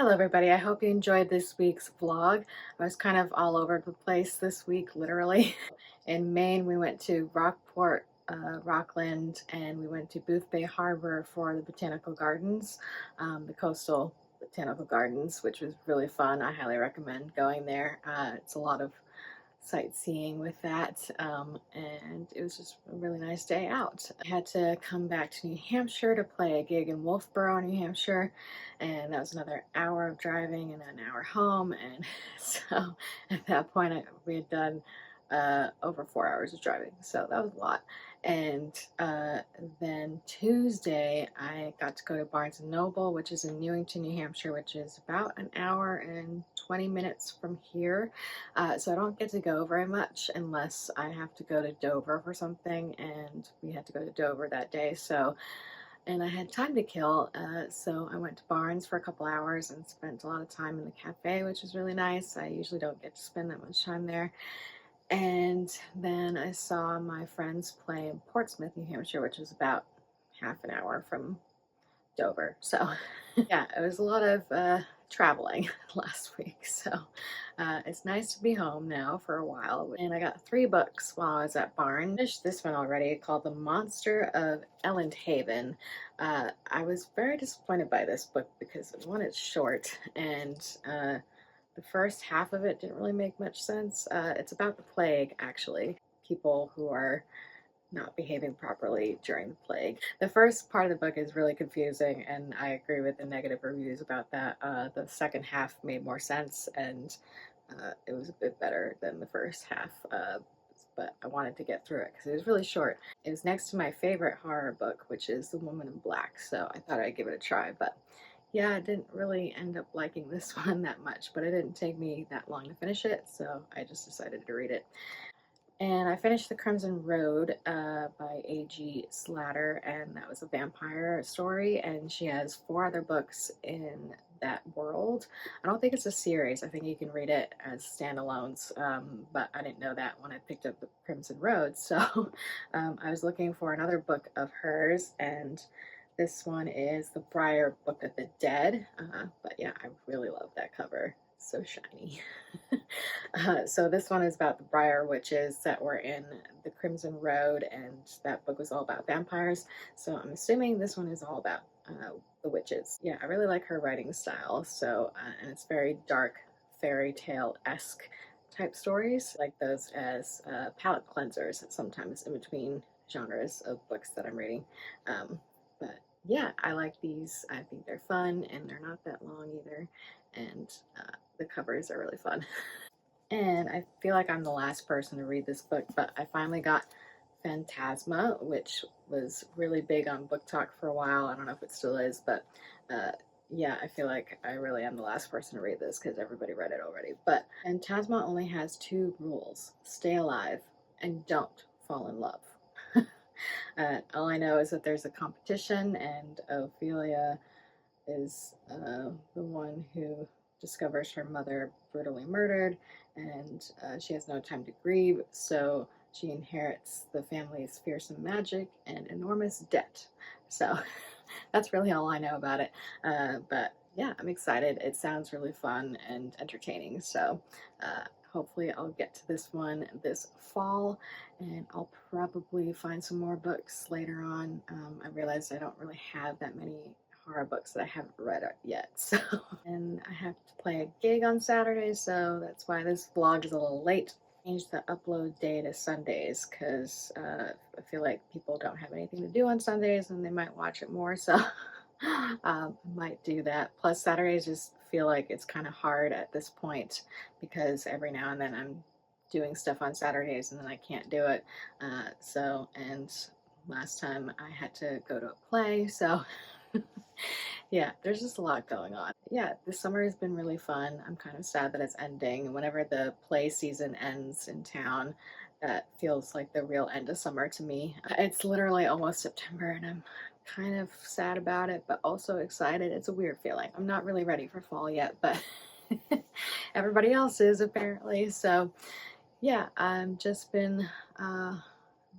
Hello everybody, I hope you enjoyed this week's vlog. I was kind of all over the place this week, literally. In Maine, we went to Rockport, Rockland, and we went to Boothbay Harbor for the Botanical Gardens, the coastal Botanical Gardens, which was really fun. I highly recommend going there. It's a lot of sightseeing with that, and it was just a really nice day out. I had to come back to New Hampshire to play a gig in Wolfboro, New Hampshire, and that was another hour of driving and an hour home, and so at that point we had done over 4 hours of driving, so that was a lot. And then Tuesday I got to go to Barnes & Noble, which is in Newington, New Hampshire, which is about an hour and 20 minutes from here. So I don't get to go very much unless I have to go to Dover for something, and we had to go to Dover that day. And I had time to kill, so I went to Barnes for a couple hours and spent a lot of time in the cafe, which was really nice. I usually don't get to spend that much time there. And then I saw my friends play in Portsmouth, New Hampshire, which is about half an hour from Dover. So yeah, it was a lot of traveling last week. So it's nice to be home now for a while. And I got 3 books while I was at Barnes. I finished this one already called The Monster of Elendhaven. I was very disappointed by this book because, one, it's short, and the first half of it didn't really make much sense. It's about the plague, actually. People who are not behaving properly during the plague. The first part of the book is really confusing, and I agree with the negative reviews about that. The second half made more sense, and it was a bit better than the first half. But I wanted to get through it because it was really short. It was next to my favorite horror book, which is The Woman in Black, so I thought I'd give it a try. But yeah, I didn't really end up liking this one that much, but it didn't take me that long to finish it, so I just decided to read it. And I finished The Crimson Road by A.G. Slatter, and that was a vampire story, and she has 4 other books in that world. I don't think it's a series. I think you can read it as standalones, but I didn't know that when I picked up The Crimson Road, so I was looking for another book of hers, and this one is The Briar Book of the Dead, but yeah, I really love that cover. So shiny. So this one is about the Briar witches that were in the Crimson Road, and that book was all about vampires. So I'm assuming this one is all about the witches. Yeah, I really like her writing style. So and it's very dark, fairy tale-esque type stories, like those as palate cleansers sometimes in between genres of books that I'm reading. But yeah, I like these. I think they're fun, and they're not that long either, and the covers are really fun. And I feel like I'm the last person to read this book, but I finally got Phantasma, which was really big on Book Talk for a while. I don't know if it still is, but yeah, I feel like I really am the last person to read this because everybody read it already. But Phantasma only has 2 rules: stay alive and don't fall in love. All I know is that there's a competition, and Ophelia is the one who discovers her mother brutally murdered, and she has no time to grieve, so she inherits the family's fearsome magic and enormous debt. So that's really all I know about it. But yeah, I'm excited. It sounds really fun and entertaining, so hopefully I'll get to this one this fall, and I'll probably find some more books later on. I realized I don't really have that many horror books that I haven't read yet, so and I have to play a gig on Saturday, so that's why this vlog is a little late. Change the upload day to Sundays because I feel like people don't have anything to do on Sundays and they might watch it more, so might do that. Plus Saturdays just feel like it's kind of hard at this point because every now and then I'm doing stuff on Saturdays and then I can't do it. And last time I had to go to a play, so yeah, there's just a lot going on. Yeah, this summer has been really fun. I'm kind of sad that it's ending. Whenever the play season ends in town, that feels like the real end of summer to me. It's literally almost September, and I'm kind of sad about it, but also excited. It's a weird feeling. I'm not really ready for fall yet, but everybody else is apparently. So yeah, I've just been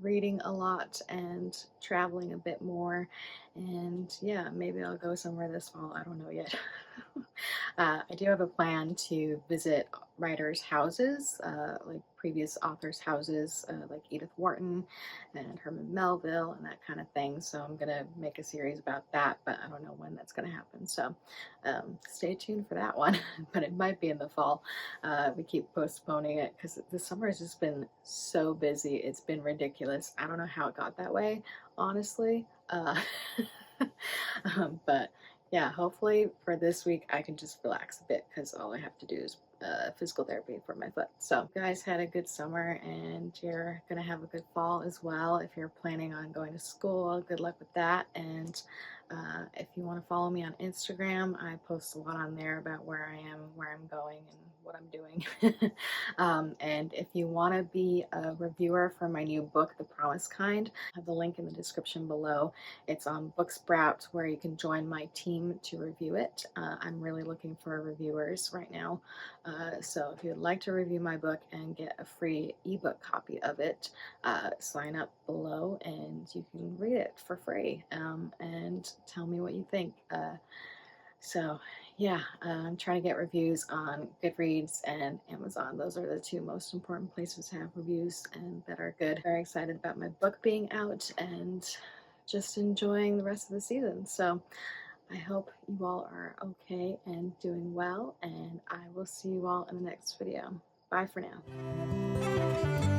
reading a lot and traveling a bit more. And yeah, maybe I'll go somewhere this fall. I don't know yet. I do have a plan to visit writers' houses, like previous authors' houses, like Edith Wharton and Herman Melville and that kind of thing. So I'm going to make a series about that, but I don't know when that's going to happen. So stay tuned for that one, but it might be in the fall. We keep postponing it because the summer has just been so busy. It's been ridiculous. I don't know how it got that way, honestly. But yeah, hopefully for this week I can just relax a bit because all I have to do is physical therapy for my foot. So you guys had a good summer and you're gonna have a good fall as well. If you're planning on going to school, good luck with that. And if you want to follow me on Instagram, I post a lot on there about where I am, where I'm going, and what I'm doing. And if you want to be a reviewer for my new book, The Promise Kind, I have the link in the description below. It's on Booksprout where you can join my team to review it. I'm really looking for reviewers right now. So if you'd like to review my book and get a free ebook copy of it, sign up below and you can read it for free, and tell me what you think. So yeah, I'm trying to get reviews on Goodreads and Amazon. Those are the two most important places to have reviews and that are good. Very excited about my book being out and just enjoying the rest of the season. So I hope you all are okay and doing well, and I will see you all in the next video. Bye for now.